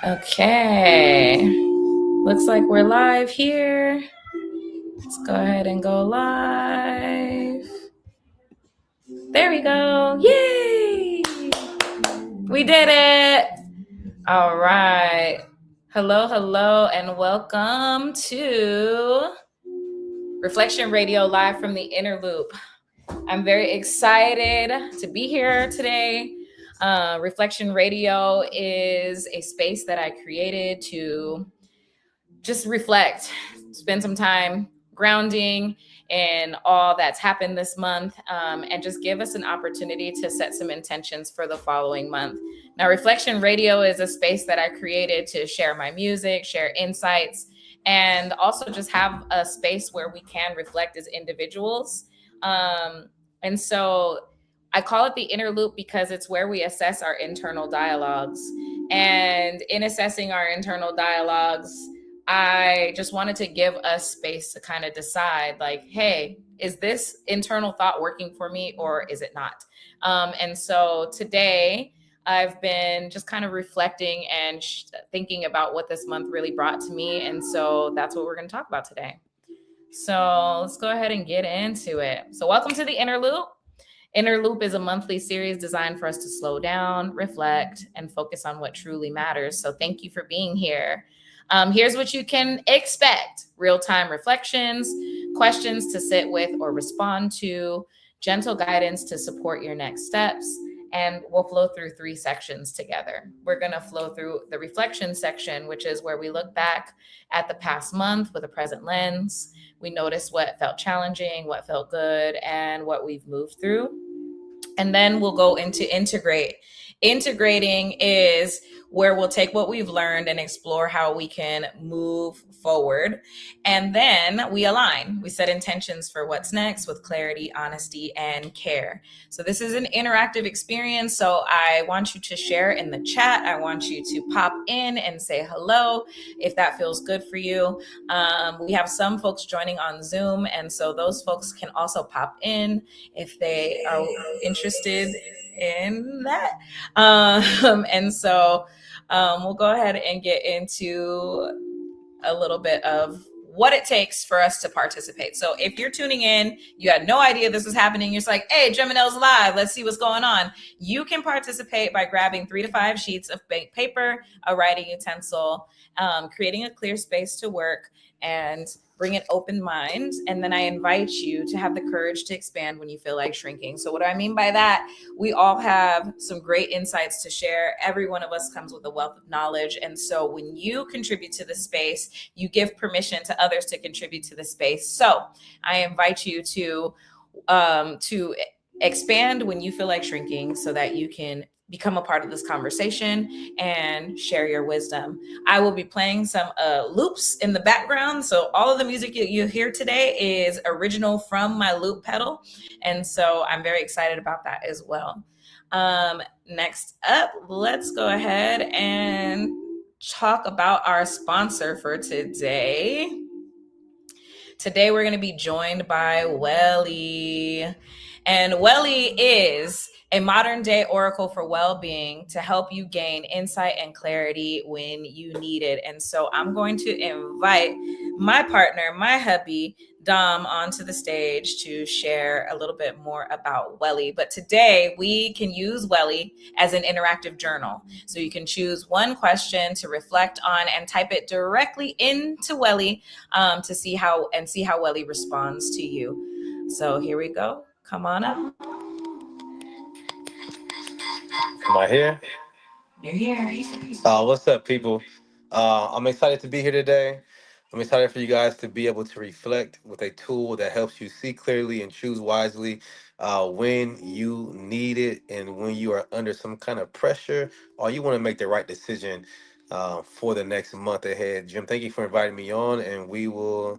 Okay, looks like we're live here. Let's go ahead and go live. There we go. Yay! We did it. All right. Hello, and welcome to Reflection Radio live from the Inner Loop. I'm very excited to be here today. Reflection Radio is a space that I created to just reflect, spend some time grounding in all that's happened this month, and just give us an opportunity to set some intentions for the following month. Now, Reflection Radio is a space that I created to share my music, share insights, and also just have a space where we can reflect as individuals. And so I call it the Inner Loop because it's where we assess our internal dialogues. And in assessing our internal dialogues, I just wanted to give us space to kind of decide, like, hey, is this internal thought working for me or is it not? And so today I've been just kind of reflecting and thinking about what this month really brought to me. And so that's what we're going to talk about today. So let's go ahead and get into it. So welcome to the Inner Loop. Inner Loop is a monthly series designed for us to slow down, reflect, and focus on what truly matters. So thank you for being here. Here's what you can expect: real-time reflections, questions to sit with or respond to, gentle guidance to support your next steps, and we'll flow through 3 sections together. We're going to flow through the reflection section, which is where we look back at the past month with a present lens. We notice what felt challenging, what felt good, and what we've moved through. And then we'll go into integrate. Integrating is where we'll take what we've learned and explore how we can move forward. And then we align. We set intentions for what's next with clarity, honesty, and care. So this is an interactive experience. So I want you to share in the chat. I want you to pop in and say hello if that feels good for you. We have some folks joining on Zoom, and so those folks can also pop in if they are interested in that. And so we'll go ahead and get into a little bit of what it takes for us to participate. So if you're tuning in, you had no idea this was happening, you're just like, hey, Geminel's live, let's see what's going on. You can participate by grabbing 3 to 5 sheets of bank paper, a writing utensil, creating a clear space to work, and bring an open mind. And then I invite you to have the courage to expand when you feel like shrinking. So what do I mean by that? We all have some great insights to share. Every one of us comes with a wealth of knowledge. And so when you contribute to the space, you give permission to others to contribute to the space. So I invite you to expand when you feel like shrinking so that you can become a part of this conversation and share your wisdom. I will be playing some loops in the background. So all of the music you hear today is original from my loop pedal. And so I'm very excited about that as well. Next up, let's go ahead and talk about our sponsor for today. Today, we're going to be joined by Welly. And Welly is a modern day oracle for well-being to help you gain insight and clarity when you need it. And so I'm going to invite my partner, my hubby, Dom, onto the stage to share a little bit more about Welly. But today we can use Welly as an interactive journal. So you can choose one question to reflect on and type it directly into Welly to see how Welly responds to you. So here we go. Come on up. Am I here? You're here. What's up, people? I'm excited to be here today. I'm excited for you guys to be able to reflect with a tool that helps you see clearly and choose wisely when you need it and when you are under some kind of pressure or you want to make the right decision for the next month ahead. Jim, thank you for inviting me on, and we will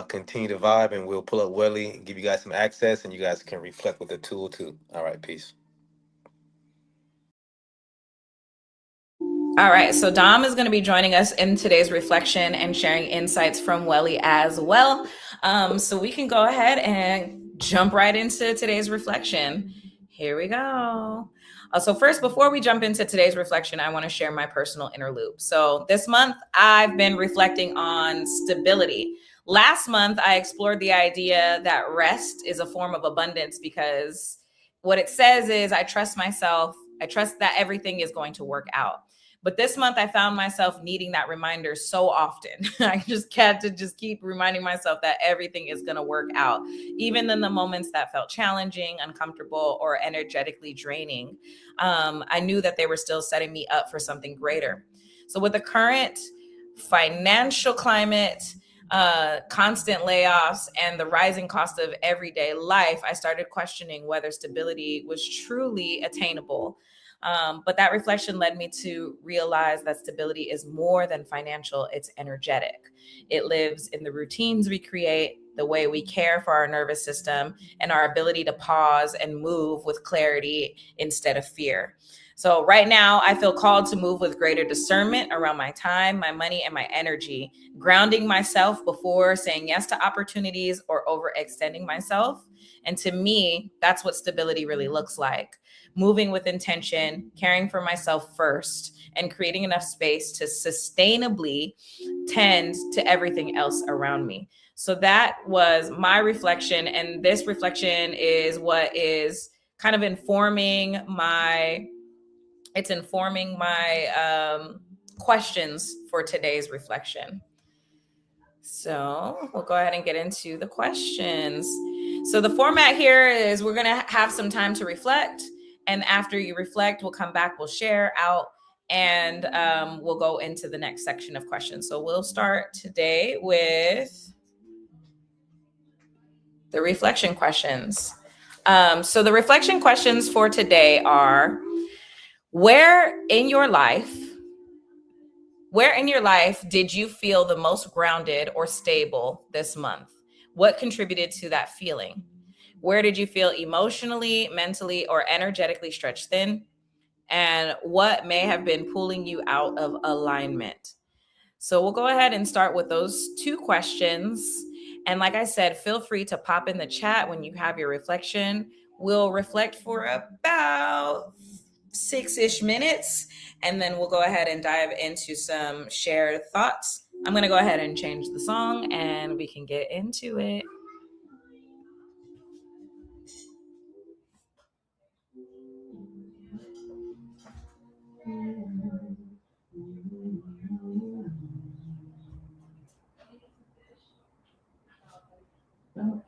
continue to vibe, and we'll pull up Welly and give you guys some access, and you guys can reflect with the tool too. All right, peace. All right, so Dom is going to be joining us in today's reflection and sharing insights from Welly as well. So we can go ahead and jump right into today's reflection. Here we go. So first, before we jump into today's reflection, I want to share my personal inner loop. So this month, I've been reflecting on stability. Last month, I explored the idea that rest is a form of abundance because what it says is I trust myself. I trust that everything is going to work out. But this month, I found myself needing that reminder so often. I just had to just keep reminding myself that everything is going to work out, even in the moments that felt challenging, uncomfortable, or energetically draining. I knew that they were still setting me up for something greater. So with the current financial climate, constant layoffs, and the rising cost of everyday life, I started questioning whether stability was truly attainable. But that reflection led me to realize that stability is more than financial, it's energetic. It lives in the routines we create, the way we care for our nervous system, and our ability to pause and move with clarity instead of fear. So right now, I feel called to move with greater discernment around my time, my money, and my energy, grounding myself before saying yes to opportunities or overextending myself. And to me, that's what stability really looks like. Moving with intention, caring for myself first, and creating enough space to sustainably tend to everything else around me. So that was my reflection. And this reflection is what is kind of informing my questions for today's reflection. So we'll go ahead and get into the questions. So the format here is we're going to have some time to reflect. And after you reflect, we'll come back, we'll share out, and we'll go into the next section of questions. So we'll start today with the reflection questions. So the reflection questions for today are, where in your life did you feel the most grounded or stable this month? What contributed to that feeling? Where did you feel emotionally, mentally, or energetically stretched thin? And what may have been pulling you out of alignment? So we'll go ahead and start with those two questions. And like I said, feel free to pop in the chat when you have your reflection. We'll reflect for about 6-ish minutes, and then we'll go ahead and dive into some shared thoughts. I'm going to go ahead and change the song and we can get into it.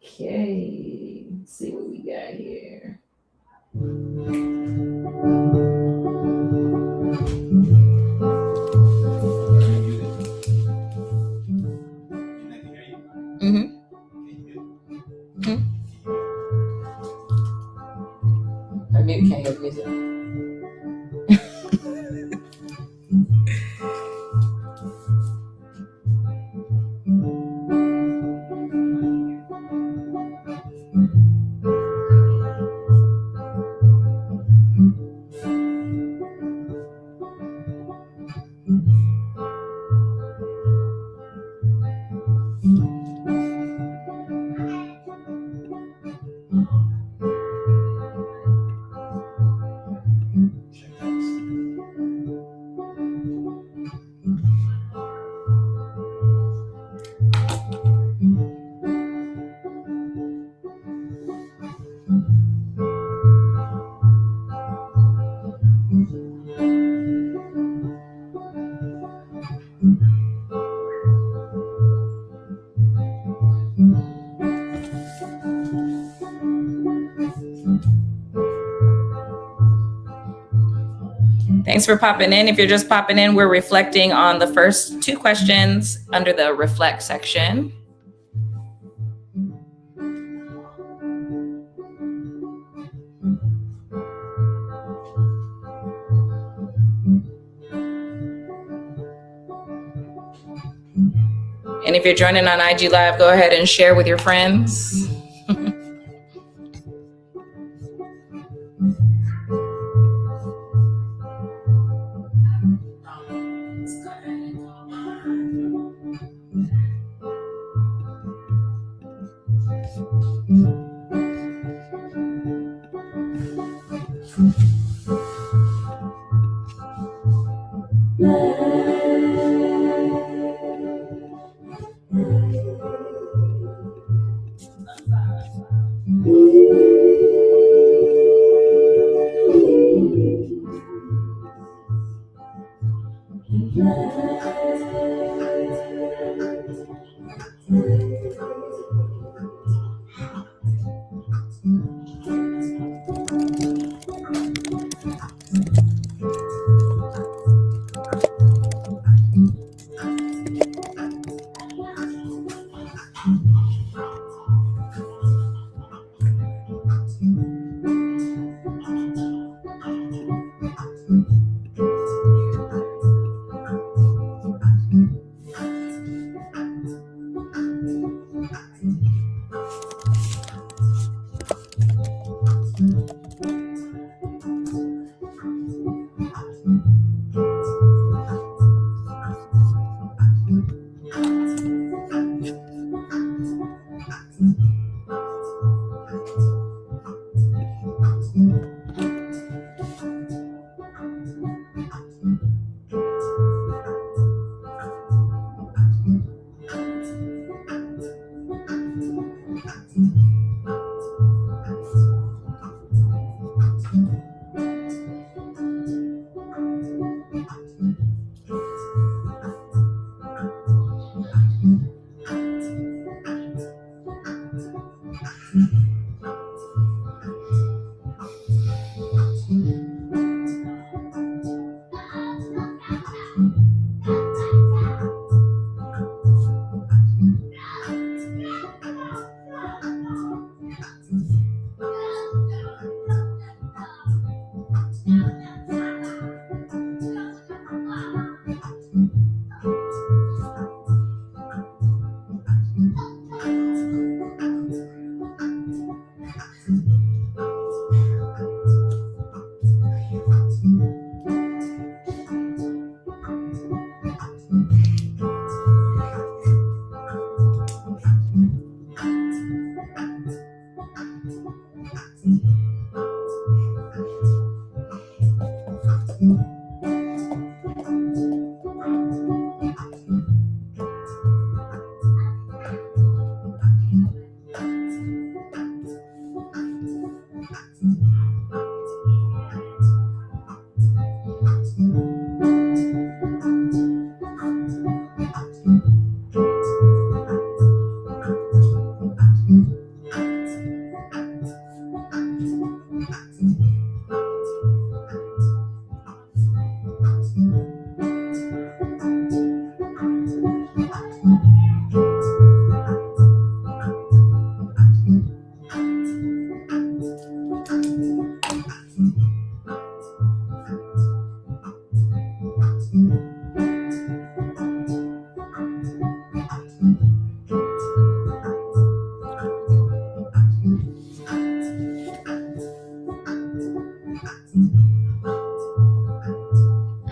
Okay, let's see what we got here. Mm-hmm. Mm-hmm. I mute can't hear the music. Thanks for popping in. If you're just popping in, we're reflecting on the first two questions under the reflect section. And if you're joining on IG Live, go ahead and share with your friends.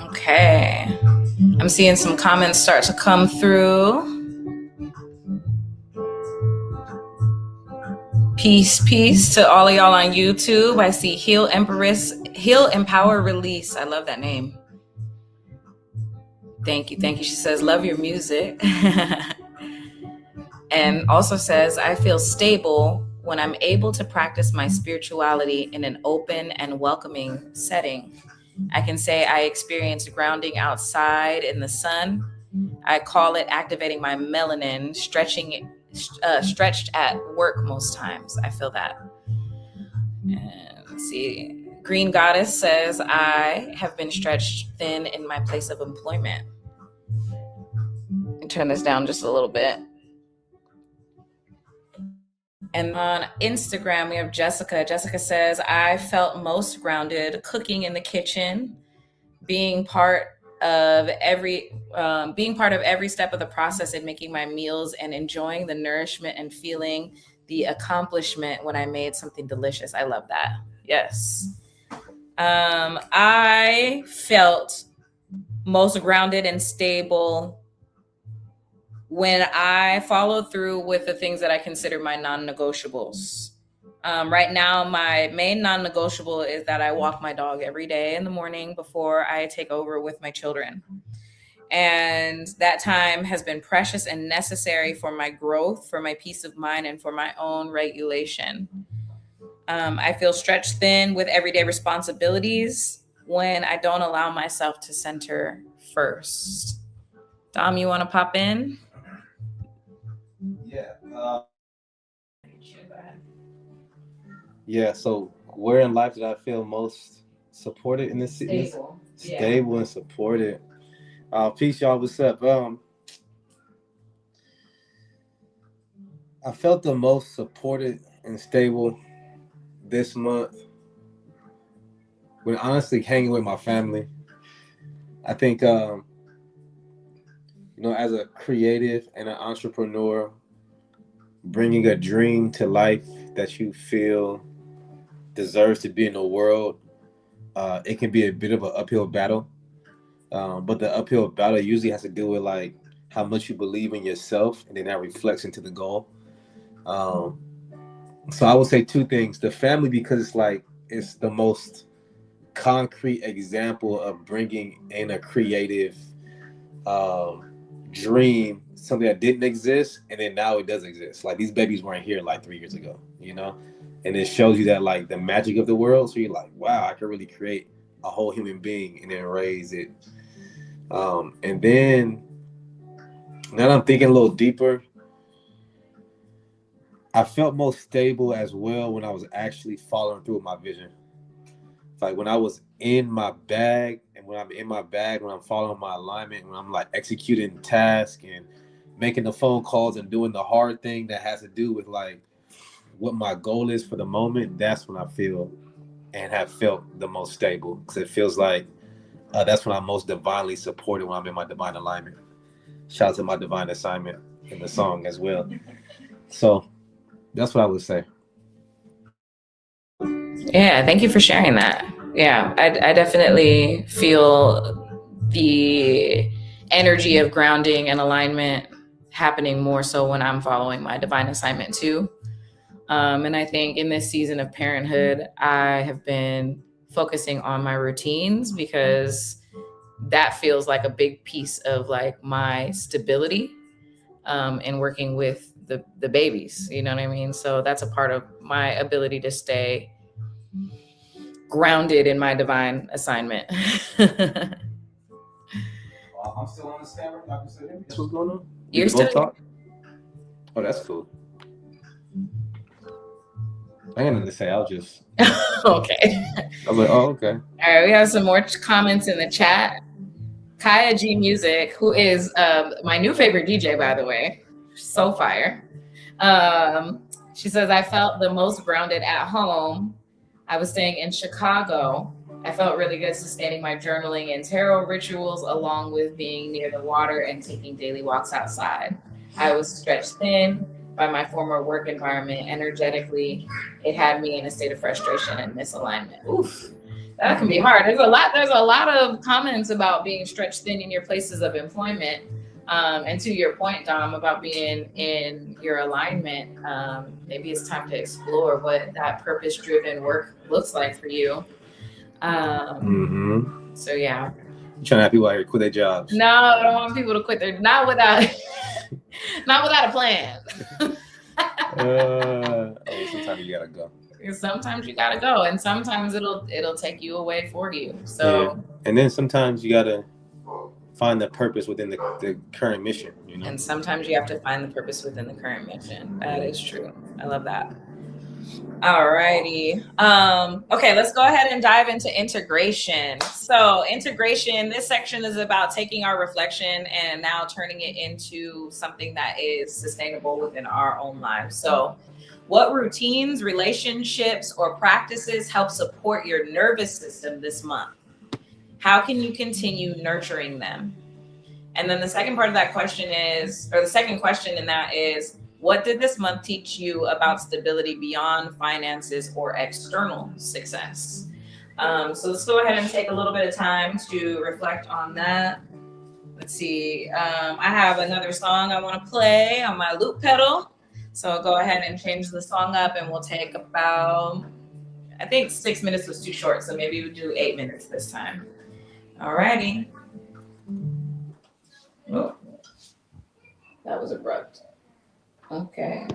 Okay. I'm seeing some comments start to come through. Peace to all of y'all on YouTube. I see Heal Empress, Heal Empower Release. I love that name. Thank you. She says, love your music. And also says, I feel stable when I'm able to practice my spirituality in an open and welcoming setting. I can say I experienced grounding outside in the sun. I call it activating my melanin, stretched at work most times. I feel that. And let's see. Green Goddess says, I have been stretched thin in my place of employment. Turn this down just a little bit. And on Instagram, we have Jessica. Jessica says, I felt most grounded cooking in the kitchen, being part of every step of the process in making my meals and enjoying the nourishment and feeling the accomplishment when I made something delicious. I love that. Yes. I felt most grounded and stable when I followed through with the things that I consider my non-negotiables. Right now, my main non-negotiable is that I walk my dog every day in the morning before I take over with my children. And that time has been precious and necessary for my growth, for my peace of mind, and for my own regulation. I feel stretched thin with everyday responsibilities when I don't allow myself to center first. Dom, you want to pop in? Yeah. Yeah. So, where in life did I feel most supported in this season? Stable and supported. Peace, y'all. What's up? I felt the most supported and stable this month when honestly hanging with my family. I think, as a creative and an entrepreneur, bringing a dream to life that you feel deserves to be in the world, it can be a bit of an uphill battle. But the uphill battle usually has to do with like how much you believe in yourself, and then that reflects into the goal. Um, so I would say two things: the family, because it's the most concrete example of bringing in a creative um, dream, something that didn't exist, and then now it does exist. Like these babies weren't here like 3 years ago, and it shows you that like the magic of the world. So you're like, wow, I could really create a whole human being and then raise it. And then now that I'm thinking a little deeper, I felt most stable as well when I was actually following through with my vision. It's like when I was in my bag, and when I'm in my bag, when I'm following my alignment, when I'm like executing tasks and making the phone calls and doing the hard thing that has to do with like what my goal is for the moment, that's when I feel and have felt the most stable, because it feels like that's when I'm most divinely supported, when I'm in my divine alignment. Shout out to my divine assignment in the song as well. So that's what I would say. Yeah, thank you for sharing that. Yeah, I definitely feel the energy of grounding and alignment happening more so when I'm following my divine assignment too. And I think in this season of parenthood, I have been focusing on my routines because that feels like a big piece of like my stability in working with the babies. You know what I mean? So that's a part of my ability to stay grounded in my divine assignment. I'm still on the camera. What's going on? You're still talk? Oh, that's cool. I ain't nothing to say. I'll just. Okay. I was like, oh, okay. All right, we have some more comments in the chat. Kaya G Music, who is my new favorite DJ, by the way, so fire. She says, I felt the most grounded at home. I was staying in Chicago. I felt really good sustaining my journaling and tarot rituals, along with being near the water and taking daily walks outside. I was stretched thin by my former work environment. Energetically, it had me in a state of frustration and misalignment. Oof. That can be hard. There's a lot of comments about being stretched thin in your places of employment. And to your point, Dom, about being in your alignment, maybe it's time to explore what that purpose-driven work looks like for you. So yeah. You trying to have people out here quit their jobs? No, I don't want people to quit their not without a plan. Sometimes you gotta go. Sometimes you gotta go, and sometimes it'll take you away for you. So yeah. And then sometimes you gotta find the purpose within the current mission, And sometimes you have to find the purpose within the current mission. That is true. I love that. All righty. Okay, let's go ahead and dive into integration. So integration, this section is about taking our reflection and now turning it into something that is sustainable within our own lives. So what routines, relationships, or practices help support your nervous system this month? How can you continue nurturing them? And then the second part of that question is, or the second question in that is, what did this month teach you about stability beyond finances or external success? So let's go ahead and take a little bit of time to reflect on that. Let's see. I have another song I want to play on my loop pedal. So I'll go ahead and change the song up, and we'll take about, I think 6 minutes was too short, so maybe we'll do 8 minutes this time. Alrighty. Oh, that was abrupt. Okay.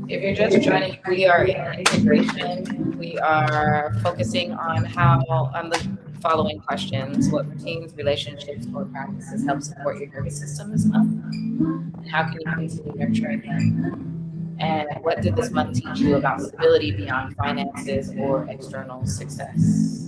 If you're just joining, we are in integration. We are focusing on the following questions: what routines, relationships, or practices help support your nervous system this month? And how can you continue nurturing them? And what did this month teach you about stability beyond finances or external success?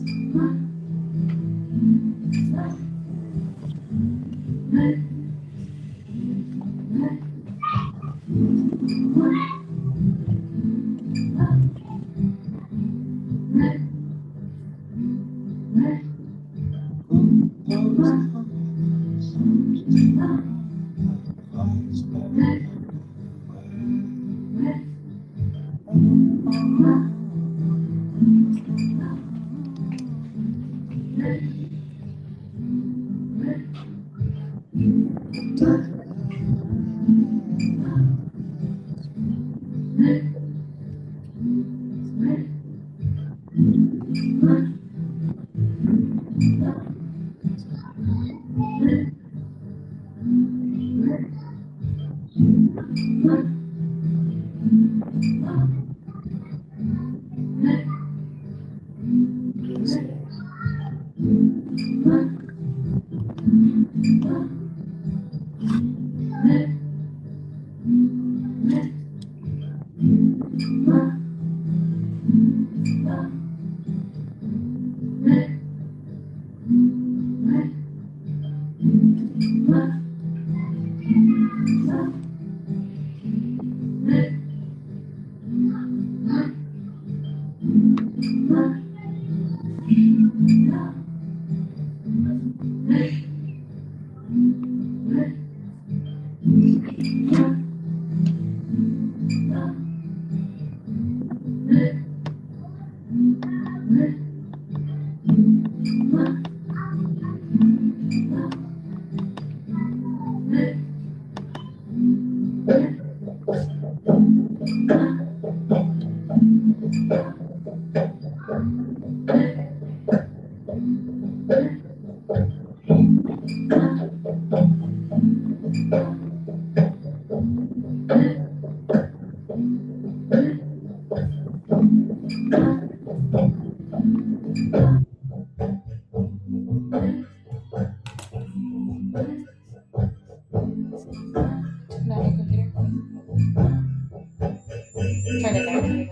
Turn it down.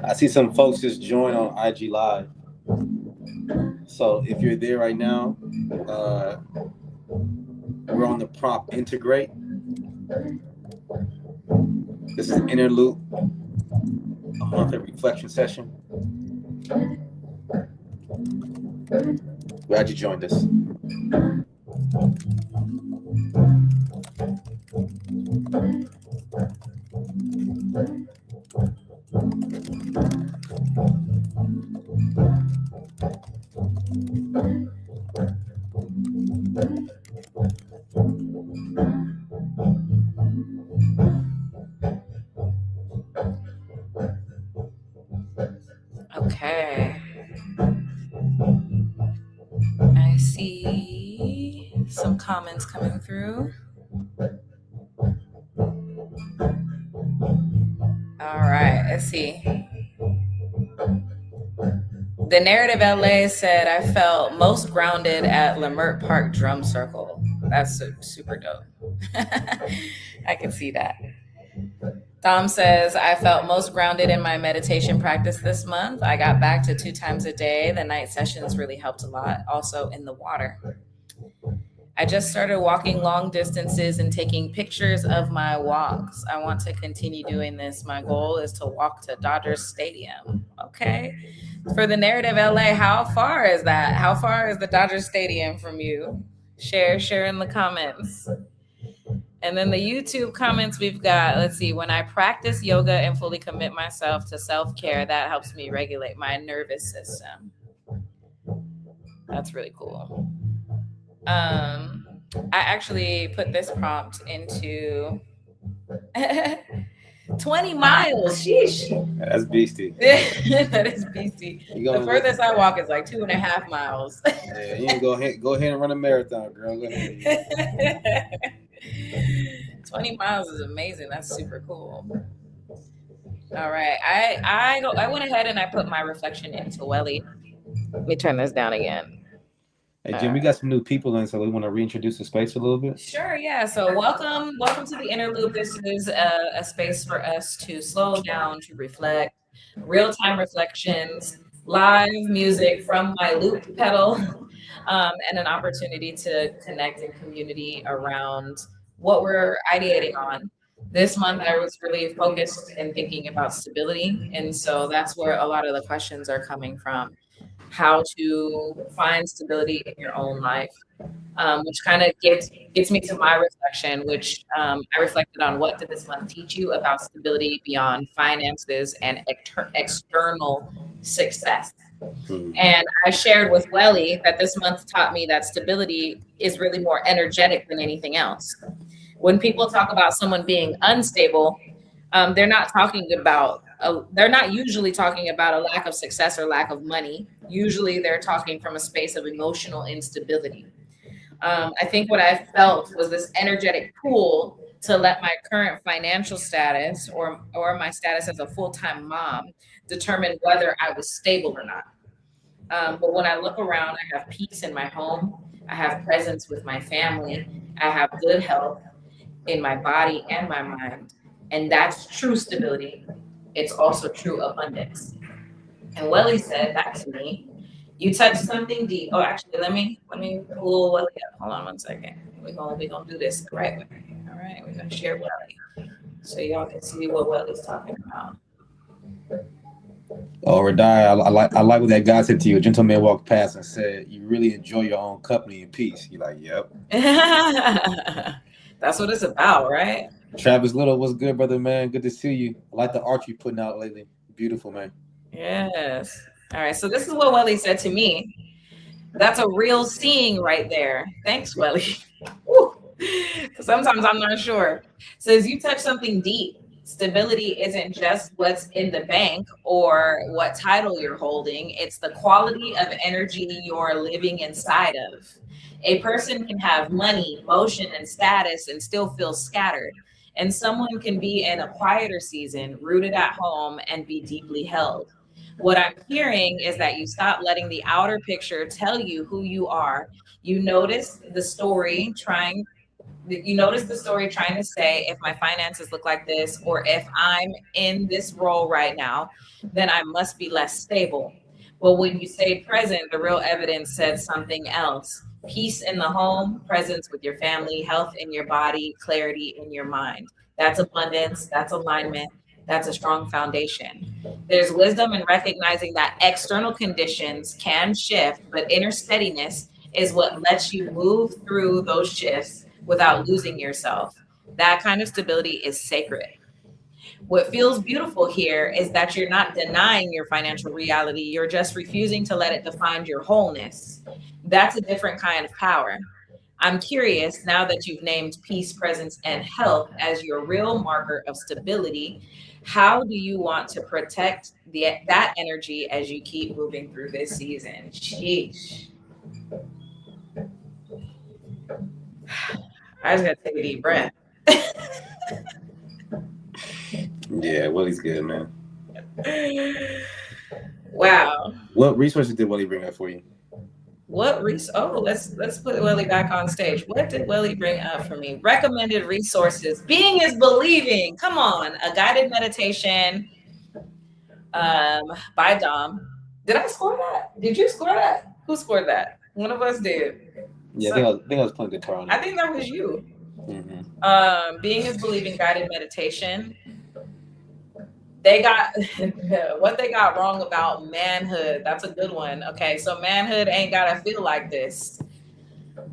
I see some folks just join on IG Live. So if you're there right now, we're on the prompt integrate. This is Inner Loop, a monthly reflection session. Glad you joined us. Okay. I see some comments coming through. All right, let's see. The Narrative LA said, I felt most grounded at Lemert Park Drum Circle. That's super dope. I can see that. Tom says, I felt most grounded in my meditation practice this month. I got back to 2 times a day. The night sessions really helped a lot. Also in the water. I just started walking long distances and taking pictures of my walks. I want to continue doing this. My goal is to walk to Dodgers Stadium. Okay. For the Narrative LA, how far is that? How far is the Dodgers Stadium from you? Share in the comments. And then the YouTube comments we've got, let's see, when I practice yoga and fully commit myself to self-care, that helps me regulate my nervous system. That's really cool. I actually put this prompt into 20 miles. Sheesh. That's beastie. That is beastie. The furthest I walk is like 2.5 miles. Yeah, you go ahead and run a marathon, girl. Go ahead. 20 miles is amazing. That's super cool. All right. I went ahead and I put my reflection into Welly. Let me turn this down again. Hey, Jim, we got some new people in, so we want to reintroduce the space a little bit. Sure, yeah. So welcome to the Inner Loop. This is a space for us to slow down, to reflect, real-time reflections, live music from my loop pedal, and an opportunity to connect in community around what we're ideating on. This month, I was really focused and thinking about stability, and so that's where a lot of the questions are coming from. How to find stability in your own life, which kind of gets me to my reflection, which I reflected on what did this month teach you about stability beyond finances and external success. And I shared with Welly that this month taught me that stability is really more energetic than anything else. When people talk about someone being unstable, they're not talking about they're not usually talking about a lack of success or lack of money. Usually they're talking from a space of emotional instability. I think what I felt was this energetic pull to let my current financial status or my status as a full-time mom determine whether I was stable or not. But when I look around, I have peace in my home. I have presence with my family. I have good health in my body and my mind. And that's true stability. It's also true abundance. And Welly said back to me, you touched something deep. Oh, actually, let me pull Welly up. Hold on one second. We're gonna do this the right way. All right, we're gonna share Welly so y'all can see what Welly's talking about. Oh, Radai, I like what that guy said to you. A gentleman walked past and said, "You really enjoy your own company and peace." You're like, "Yep." That's what it's about, right? Travis Little, what's good, brother, man? Good to see you. I like the art you putting out lately. Beautiful, man. Yes. All right. So this is what Welly said to me. That's a real seeing right there. Thanks, Welly. Because sometimes I'm not sure. Says you touch something deep. Stability isn't just what's in the bank or what title you're holding. It's the quality of energy you're living inside of. A person can have money, motion, and status and still feel scattered. And someone can be in a quieter season, rooted at home, and be deeply held. What I'm hearing is that you stop letting the outer picture tell you who you are. You notice the story trying to say, if my finances look like this, or if I'm in this role right now, then I must be less stable. But when you stay present, the real evidence said something else. Peace in the home, presence with your family, health in your body, clarity in your mind. That's abundance, that's alignment, that's a strong foundation. There's wisdom in recognizing that external conditions can shift, but inner steadiness is what lets you move through those shifts without losing yourself. That kind of stability is sacred. What feels beautiful here is that you're not denying your financial reality, you're just refusing to let it define your wholeness. That's a different kind of power. I'm curious, now that you've named peace, presence, and health as your real marker of stability, how do you want to protect that energy as you keep moving through this season? Sheesh. I just gotta take a deep breath. Yeah, Willie's good, man. Wow. What resources did Willie bring up for you? Let's put Welly back on stage. What did Welly bring up for me? Recommended resources. Being is believing. Come on. A guided meditation by Dom. Did I score that? Did you score that? Who scored that? One of us did. Yeah, I think I was playing guitar on it. I think that was you. Mm-hmm. Being is believing guided meditation. They got what they got wrong about manhood. That's a good one. Okay, so manhood ain't gotta feel like this.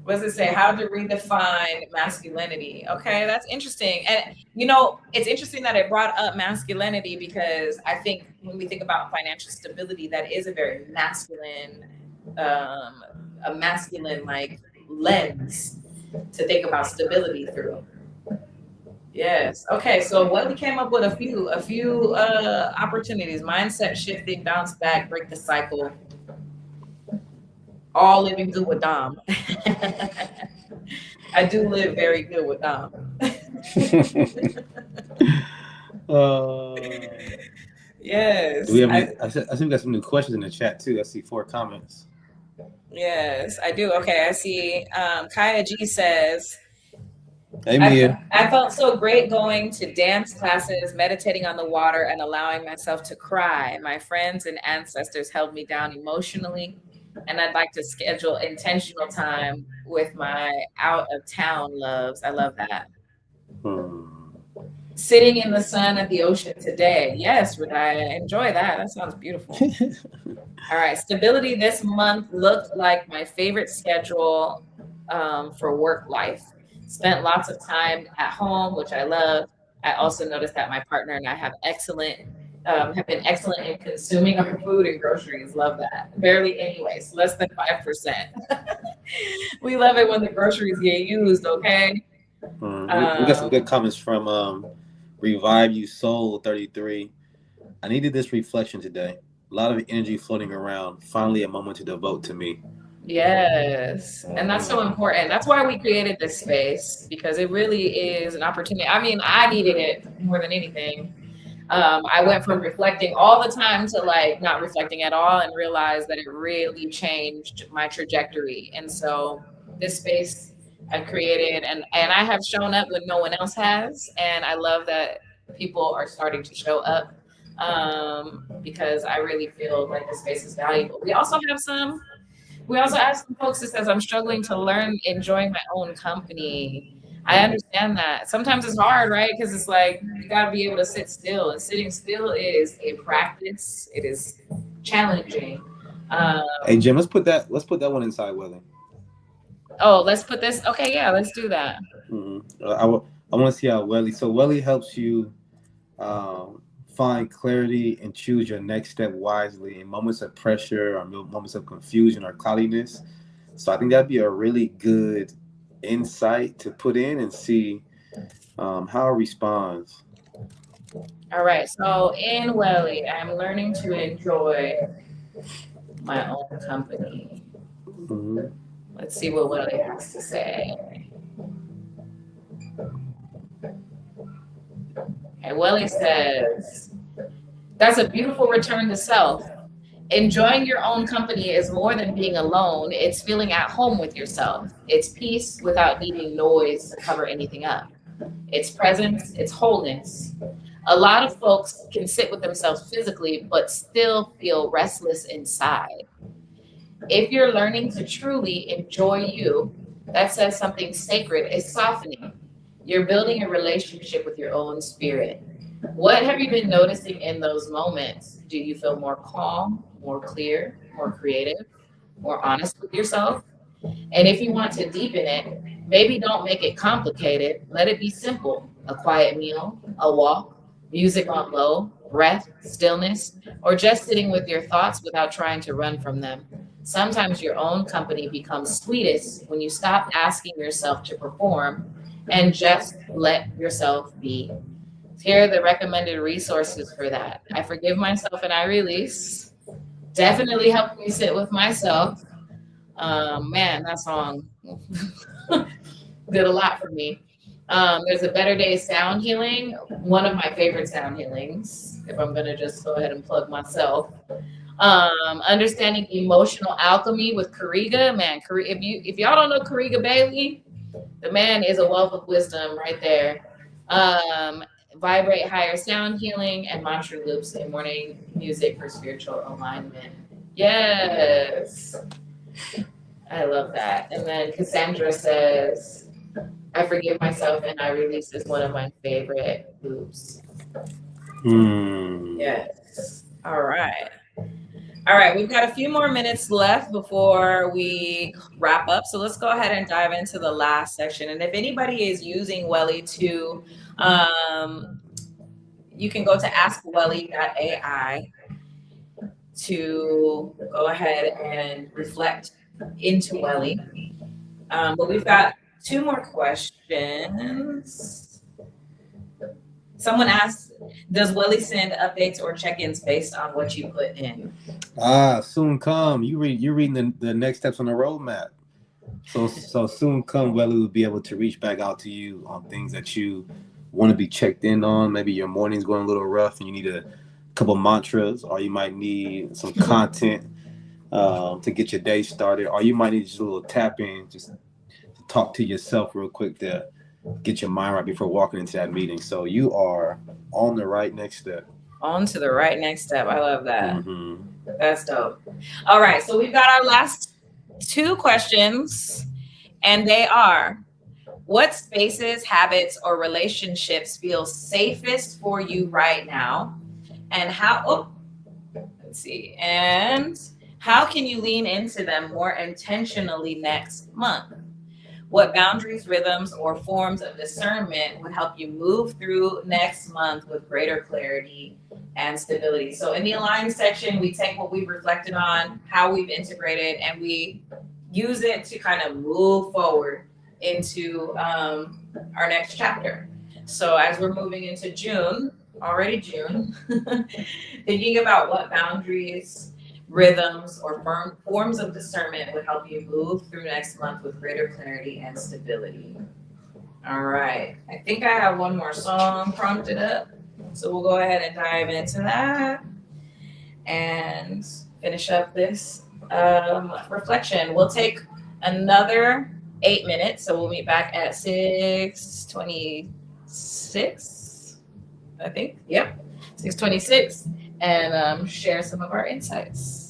What does it say? How to redefine masculinity. Okay, that's interesting. And it's interesting that it brought up masculinity because I think when we think about financial stability, that is a very masculine, a masculine like lens to think about stability through. Yes. Okay. So Welly came up with a few opportunities: mindset shifting, bounce back, break the cycle. All living good with Dom. I do live very good with Dom. Yes. I think we got some new questions in the chat too. I see 4 comments. Yes, I do. Okay, I see. Kaya G says, Hey, Mia. I felt so great going to dance classes, meditating on the water, and allowing myself to cry. My friends and ancestors held me down emotionally, and I'd like to schedule intentional time with my out-of-town loves. I love that. Sitting in the sun at the ocean today. Yes, Radaya, enjoy that. That sounds beautiful. All right, stability this month looked like my favorite schedule for work life. Spent lots of time at home, which I love. I also noticed that my partner and I have been excellent in consuming our food and groceries. Love that. Barely anyways, less than 5%. We love it when the groceries get used, okay? We got some good comments from Revive You Soul 33. I needed this reflection today. A lot of energy floating around. Finally, a moment to devote to me. Yes. And that's so important. That's why we created this space, because it really is an opportunity. I mean, I needed it more than anything. I went from reflecting all the time to like not reflecting at all, and realized that it really changed my trajectory. And so this space I've created, and I have shown up when no one else has. And I love that people are starting to show up, because I really feel like this space is valuable. We also have some folks that says, I'm struggling to learn enjoying my own company. I understand that. Sometimes it's hard, right? Because it's like you got to be able to sit still, and sitting still is a practice. It is challenging. Hey Jim, let's put that one inside Welly. Oh, let's put this. Okay, yeah, let's do that. I want to see how Welly. So Welly helps you find clarity and choose your next step wisely in moments of pressure or moments of confusion or cloudiness. So I think that'd be a really good insight to put in and see how it responds. All right. So in Welly, I'm learning to enjoy my own company. Mm-hmm. Let's see what Welly has to say. And Welly says, that's a beautiful return to self. Enjoying your own company is more than being alone. It's feeling at home with yourself. It's peace without needing noise to cover anything up. It's presence, it's wholeness. A lot of folks can sit with themselves physically, but still feel restless inside. If you're learning to truly enjoy you, that says something sacred is softening. You're building a relationship with your own spirit. What have you been noticing in those moments? Do you feel more calm, more clear, more creative, more honest with yourself? And if you want to deepen it, maybe don't make it complicated. Let it be simple. A quiet meal, a walk, music on low, breath, stillness, or just sitting with your thoughts without trying to run from them. Sometimes your own company becomes sweetest when you stop asking yourself to perform and just let yourself be. Here are the recommended resources for that. I Forgive Myself and I Release. Definitely helped me sit with myself. Man, that song did a lot for me. There's a Better Day Sound Healing, one of my favorite sound healings, if I'm gonna just go ahead and plug myself. Understanding Emotional Alchemy with Kariga. Man, if y'all don't know Kariga Bailey, the man is a wealth of wisdom right there. Vibrate Higher Sound Healing, and Mantra Loops and Morning Music for Spiritual Alignment. Yes. I love that. And then Cassandra says, I Forgive Myself and I Release is one of my favorite loops. Yes. All right. All right, we've got a few more minutes left before we wrap up. So let's go ahead and dive into the last section. And if anybody is using Welly to, you can go to askwelly.ai to go ahead and reflect into Welly. But we've got two more questions. Someone asked, does Welly send updates or check-ins based on what you put in? Soon come. You're reading the next steps on the roadmap. So soon come, Welly will be able to reach back out to you on things that you want to be checked in on. Maybe your morning's going a little rough and you need a couple mantras, or you might need some content to get your day started, or you might need just a little tap in, just to talk to yourself real quick to get your mind right before walking into that meeting. So you are on the right next step. On to the right next step. I love that. Mm-hmm. That's dope. All right. So we've got our last two questions, and they are, what spaces, habits, or relationships feel safest for you right now? And how can you lean into them more intentionally next month? What boundaries, rhythms, or forms of discernment would help you move through next month with greater clarity and stability? So in the align section, we take what we've reflected on, how we've integrated, and we use it to kind of move forward into our next chapter. So as we're moving into June, already June, thinking about what boundaries, rhythms, or forms of discernment would help you move through next month with greater clarity and stability. All right, I think I have one more song prompted up, so we'll go ahead and dive into that and finish up this reflection. We'll take another 8 minutes, so we'll meet back at 6:26. I think. Yep. 6:26, and share some of our insights.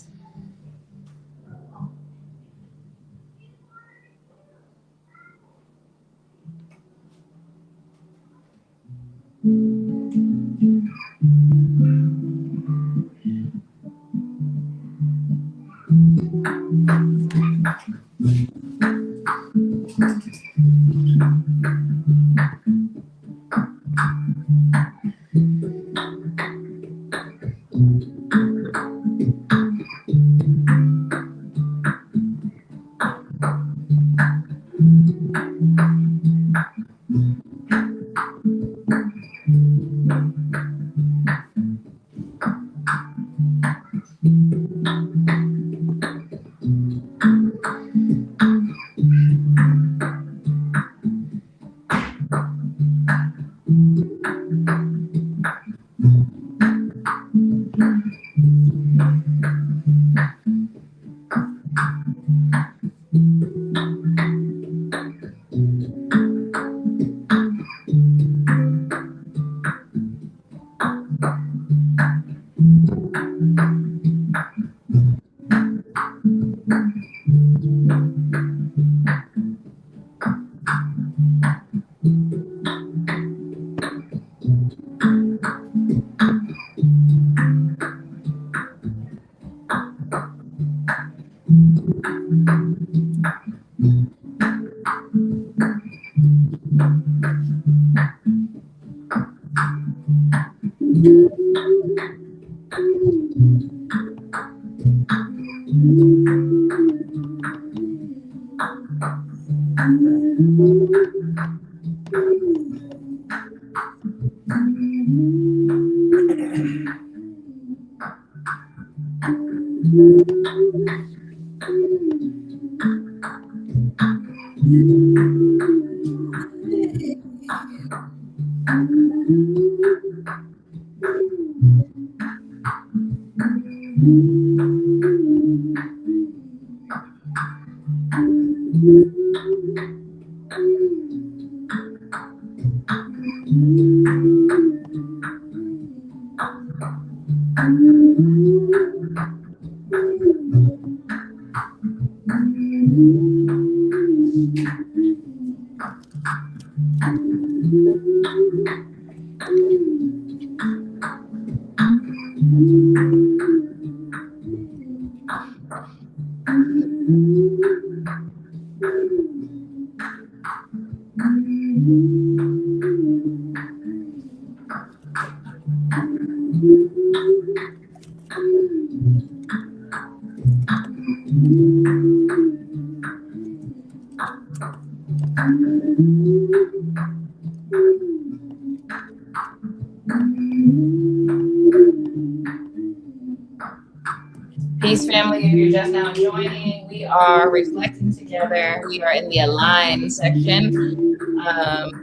Peace, family. If you're just now joining, we are reflecting together. We are in the align section.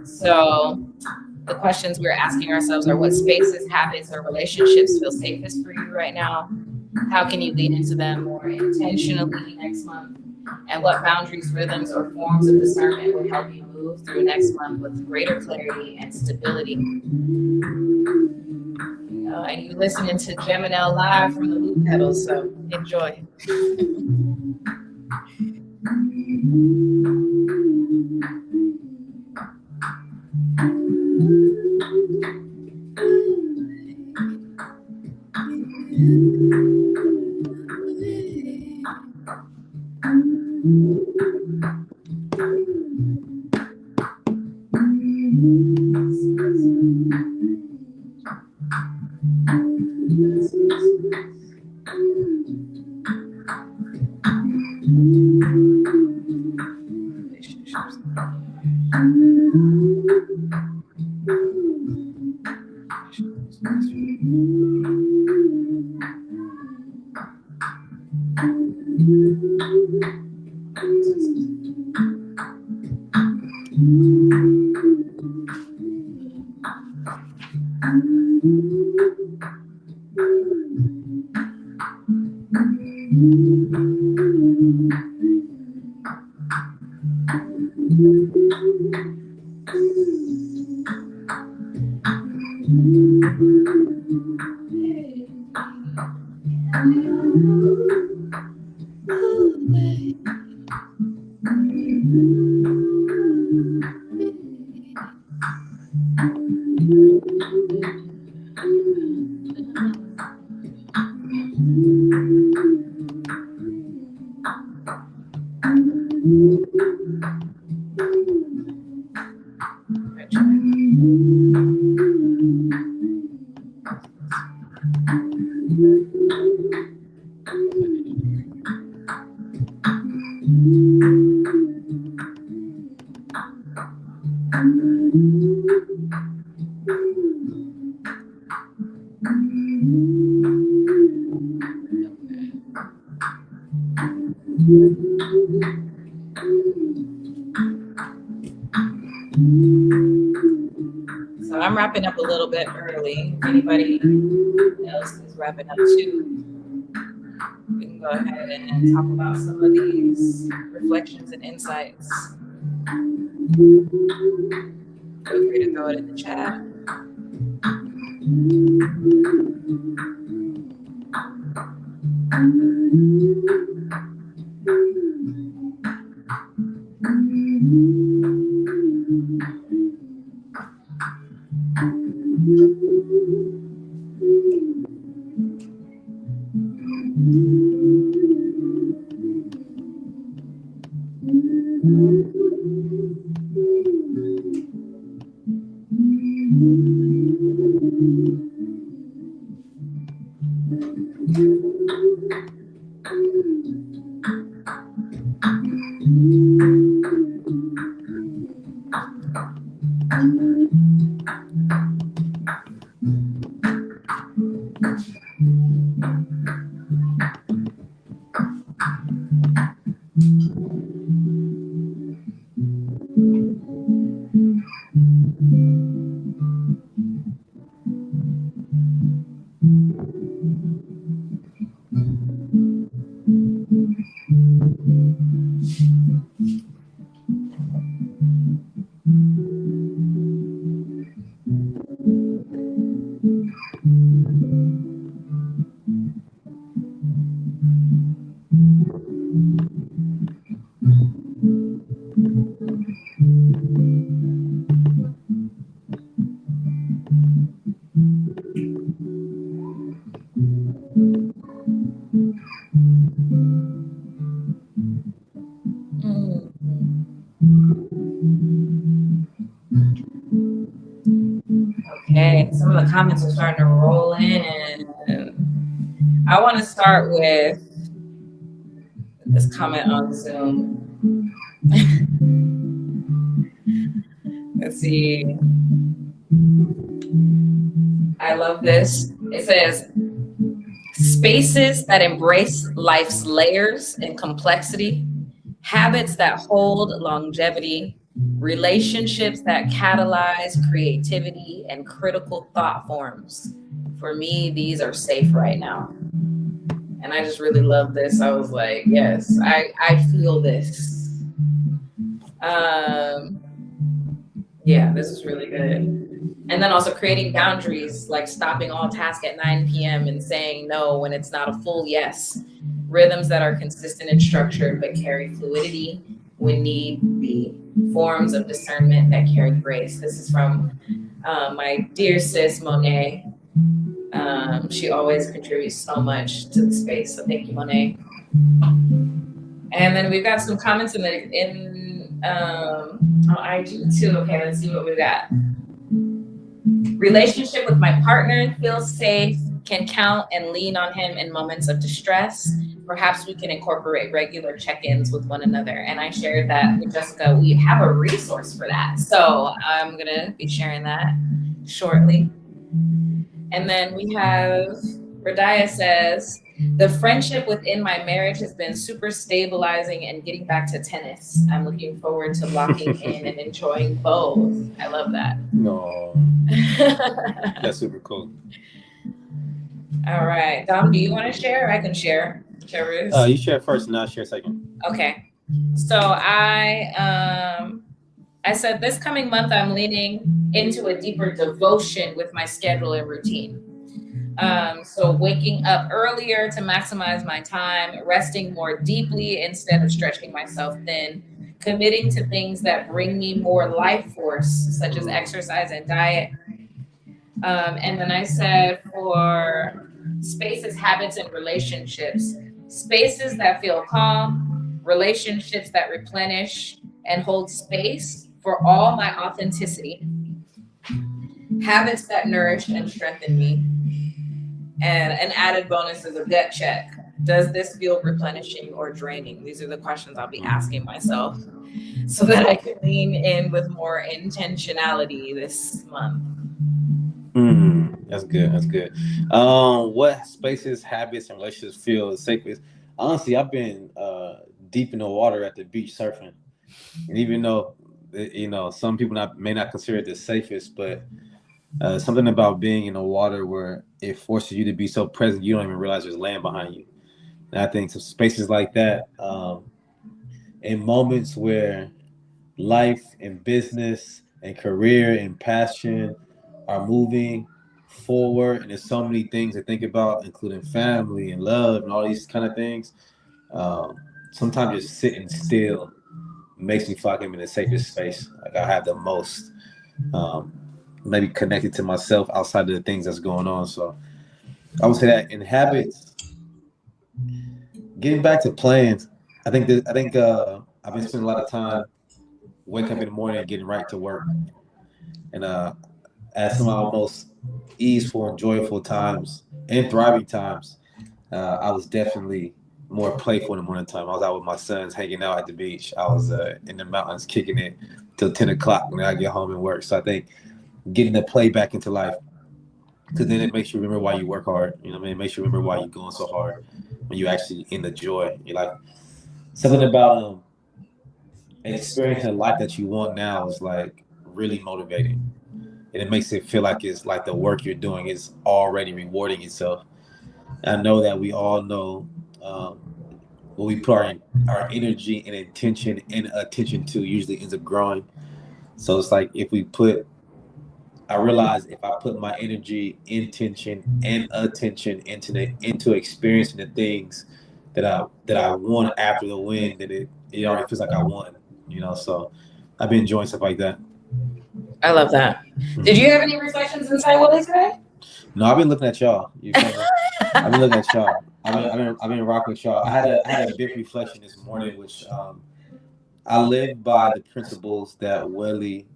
So the questions we're asking ourselves are: what spaces, habits, or relationships feel safest for you right now? How can you lean into them more intentionally next month? And what boundaries, rhythms, or forms of discernment will help you move through next month with greater clarity and stability? And you're listening to Geminel live from the Loop Pedals, so enjoy. So I'm wrapping up a little bit early. If anybody else is wrapping up too, we can go ahead and talk about some of these reflections and insights. Feel free to throw it in the chat. Okay, some of the comments are starting to roll in. I want to start with this comment on Zoom. Let's see. I love this. It says, spaces that embrace life's layers and complexity, habits that hold longevity, relationships that catalyze creativity and critical thought forms. For me, these are safe right now. And I just really love this. I was like, yes, I feel this. Yeah, this is really good. And then also creating boundaries, like stopping all tasks at 9 p.m. and saying no when it's not a full yes. Rhythms that are consistent and structured, but carry fluidity when need be. Forms of discernment that carry grace. This is from my dear sis, Monet. She always contributes so much to the space. So thank you, Monet. And then we've got some comments on IG too. Okay, let's see what we got. Relationship with my partner, feels safe, can count and lean on him in moments of distress. Perhaps we can incorporate regular check-ins with one another. And I shared that with Jessica. We have a resource for that. So I'm gonna be sharing that shortly. And then we have, Radaya says, The friendship within my marriage has been super stabilizing and getting back to tennis. I'm looking forward to locking in and enjoying both. I love that. No, that's super cool. All right. Dom, do you want to share? I can share. Whichever is. You share first and I'll share second. Okay. So I said this coming month I'm leaning into a deeper devotion with my schedule and routine. So waking up earlier to maximize my time, resting more deeply instead of stretching myself thin, committing to things that bring me more life force, such as exercise and diet. And then I said for spaces, habits, and relationships, spaces that feel calm, relationships that replenish and hold space for all my authenticity, habits that nourish and strengthen me. And an added bonus is a gut check. Does this feel replenishing or draining? These are the questions I'll be asking myself so that I can lean in with more intentionality this month. That's good. That's good. What spaces, habits, and relationships feel the safest? Honestly, I've been deep in the water at the beach surfing, and even though some people may not consider it the safest, but something about being in the water where it forces you to be so present you don't even realize there's land behind you. And I think some spaces like that, in moments where life and business and career and passion are moving forward, and there's so many things to think about, including family and love and all these kind of things. Sometimes just sitting still makes me feel like I'm in the safest space. Like I have the most maybe connected to myself outside of the things that's going on. So I would say that in habits, getting back to playing, I think I've been spending a lot of time waking up in the morning and getting right to work. And at some of my most easeful and joyful times and thriving times, I was definitely more playful in the morning time. I was out with my sons hanging out at the beach. I was in the mountains kicking it till 10 o'clock when I get home and work. So I think getting the play back into life, because then it makes you remember why you work hard. You know what I mean? It makes you remember why you're going so hard when you actually in the joy. You're like, something about experiencing a life that you want now is like really motivating. And it makes it feel like it's like the work you're doing is already rewarding itself. And I know that we all know what we put our energy and intention and attention to usually ends up growing. So it's like I realize if I put my energy, intention, and attention into experiencing the things that I want after the win, then it already feels like I won. So I've been enjoying stuff like that. I love that. Did you have any reflections inside Willie today? No, I've been looking at y'all. I've been looking at y'all. I've been rocking with y'all. I had a big reflection this morning, which I live by the principles that Willie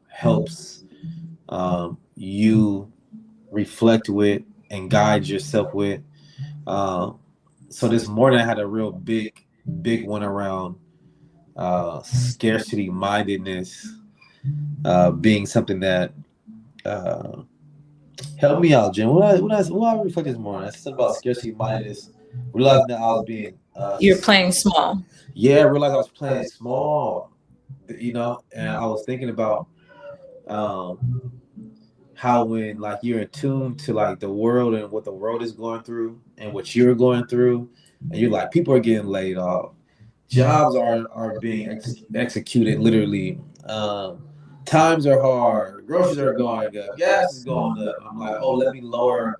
helps you reflect with and guide yourself with. So this morning I had a real big one around scarcity mindedness being something that help me out, Jim. What I reflect this morning? I said about scarcity mindedness, realizing that I was being You're playing small. Yeah, I realized I was playing small, and I was thinking about how when like you're in tune to like the world and what the world is going through and what you're going through, and you're like, people are getting laid off, jobs are being executed literally, times are hard, groceries are going up, gas is going up. I'm like, oh, let me lower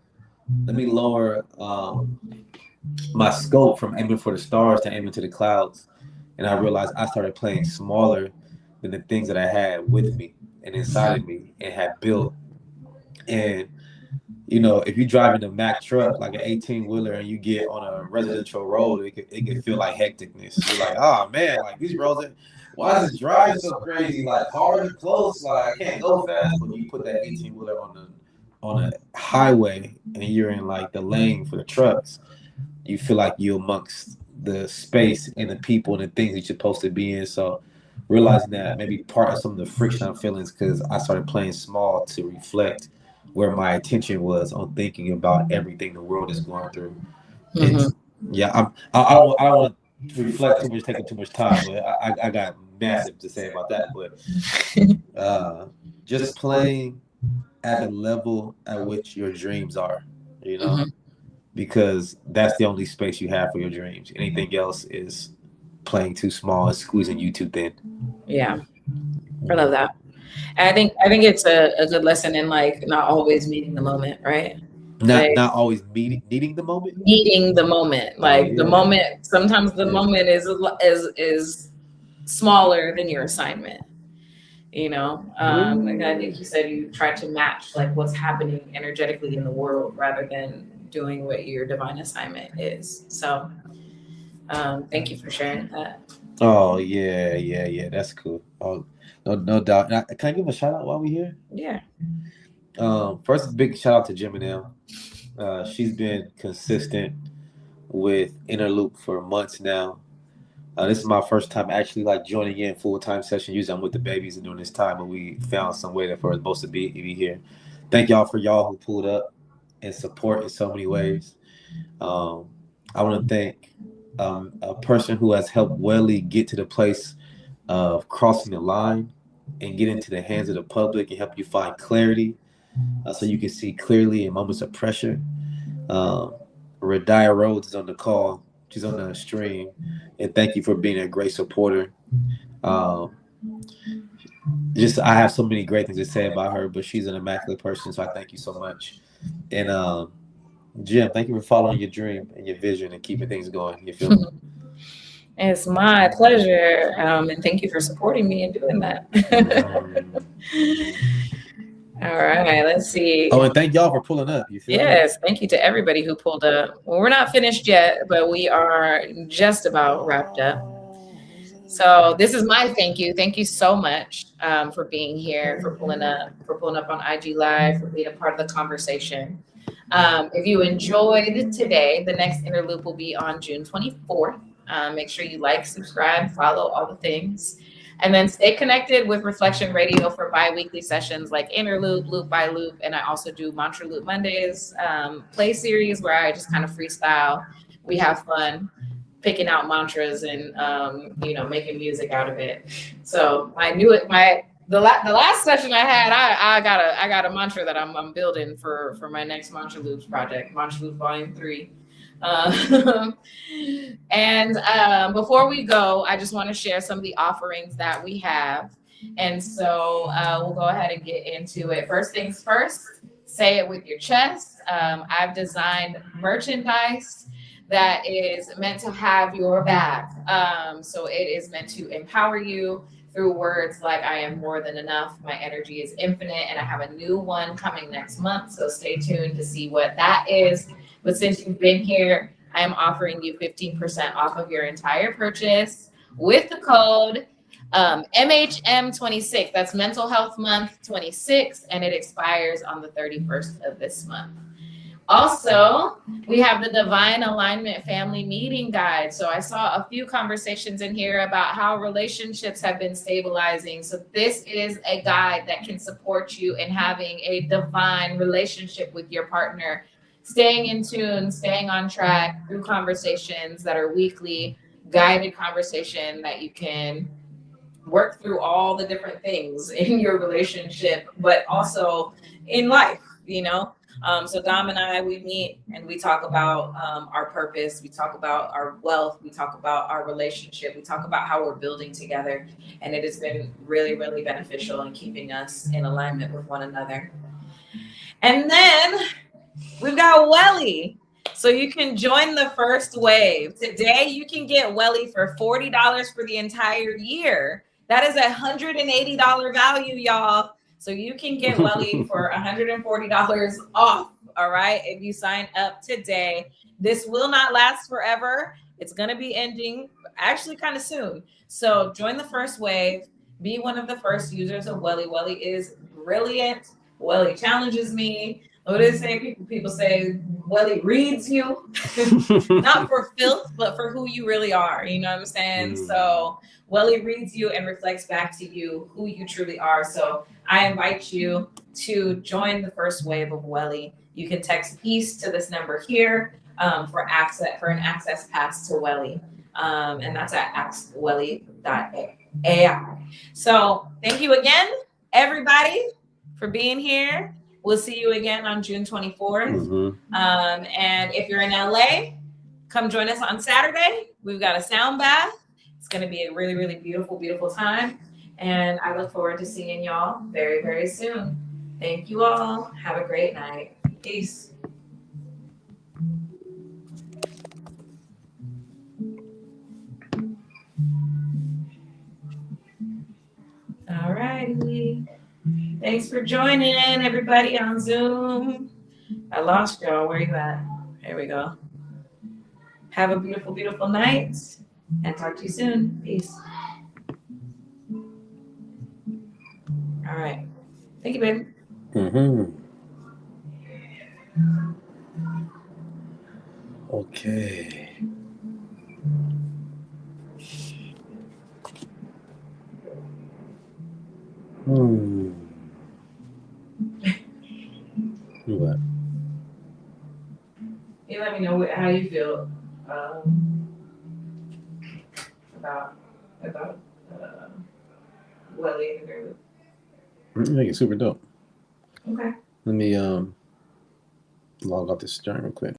my scope from aiming for the stars to aiming to the clouds. And I realized I started playing smaller than the things that I had with me and inside of me and had built. And if you're driving a Mack truck, like an 18-wheeler, and you get on a residential road, it can feel like hecticness. You're like, oh man, like these roads why is this driving so crazy? Like hard and close, like I can't go fast. When you put that 18-wheeler on a highway and you're in like the lane for the trucks, you feel like you're amongst the space and the people and the things that you're supposed to be in. So realizing that maybe part of some of the friction I'm feeling is because I started playing small to reflect where my attention was on thinking about everything the world is going through. It's I don't want to reflect too much, taking too much time, but I got massive to say about that. But just playing at the level at which your dreams are, you know, because that's the only space you have for your dreams. Anything else is playing too small, is squeezing you too thin. Yeah, I love that. And I think it's a good lesson in like not always meeting the moment, right? Like, Not always needing the moment. needing the moment, like the yeah. moment. Sometimes the Yeah. moment is smaller than your assignment. You know, like I think you said you try to match like what's happening energetically in the world rather than doing what your divine assignment is. So, thank you for sharing that. Oh yeah. That's cool. Oh, no doubt. Now, can I give a shout out while we're here? Yeah. First, big shout out to Jimmy. She's been consistent with Inner Loop for months now. This is my first time actually like joining in full-time session. Usually I'm with the babies and during this time, but we found some way that for us both to be here. Thank y'all for y'all who pulled up and support in so many ways. I want to thank a person who has helped Welly get to the place of crossing the line and get into the hands of the public and help you find clarity so you can see clearly in moments of pressure. Radia Rhodes is on the call. She's on the stream. And thank you for being a great supporter. I have so many great things to say about her, but she's an immaculate person, so I thank you so much. And Jim, thank you for following your dream and your vision and keeping things going. You feel me? It's my pleasure, and thank you for supporting me and doing that. All right, let's see. Oh, and thank y'all for pulling up. You feel me? Thank you to everybody who pulled up. Well, we're not finished yet, but we are just about wrapped up. So this is my thank you. Thank you so much for being here, for pulling up on IG Live, for being a part of the conversation. If you enjoyed today, the next Inner Loop will be on June 24th. Make sure you like, subscribe, follow all the things. And then stay connected with Reflection Radio for bi-weekly sessions like Inner Loop, Loop by Loop. And I also do Mantra Loop Mondays play series where I just kind of freestyle. We have fun picking out mantras and, making music out of it. So the last session I had, I got a mantra that I'm building for my next Mantra Loops project, Mantra Loop Volume 3. And before we go, I just want to share some of the offerings that we have. And so we'll go ahead and get into it. First things first, say it with your chest. I've designed merchandise that is meant to have your back. So it is meant to empower you through words like I am more than enough, my energy is infinite, and I have a new one coming next month. So stay tuned to see what that is. But since you've been here, I am offering you 15% off of your entire purchase with the code MHM26. That's Mental Health Month 26, and it expires on the 31st of this month. Also, we have the Divine Alignment Family Meeting Guide. So I saw a few conversations in here about how relationships have been stabilizing. So this is a guide that can support you in having a divine relationship with your partner, staying in tune, staying on track through conversations that are weekly, guided conversation that you can work through all the different things in your relationship, but also in life, So Dom and I, we meet and we talk about our purpose. We talk about our wealth. We talk about our relationship. We talk about how we're building together. And it has been really, really beneficial in keeping us in alignment with one another. And then we've got Welly. So you can join the first wave. Today, you can get Welly for $40 for the entire year. That is $180 value, y'all. So you can get Welly for $140 off, all right, if you sign up today. This will not last forever. It's going to be ending actually kind of soon. So join the first wave. Be one of the first users of Welly. Welly is brilliant. Welly challenges me. What do they say? People say Welly reads you, not for filth, but for who you really are. You know what I'm saying? So Welly reads you and reflects back to you who you truly are. So I invite you to join the first wave of Welly. You can text peace to this number here. for an access pass to Welly. And that's at axwelly.ai. So thank you again, everybody, for being here. We'll see you again on June 24th. And if you're in LA, come join us on Saturday. We've got a sound bath. It's going to be a really, really beautiful, beautiful time. And I look forward to seeing y'all very, very soon. Thank you all. Have a great night. Peace. All righty. Thanks for joining everybody on Zoom. I lost y'all. Where you at? There we go. Have a beautiful, beautiful night and talk to you soon. Peace. All right. Thank you, baby. Okay. What? You let me know how you feel about Welly and the group. I think it's super dope. Okay. Let me log out this joint real quick.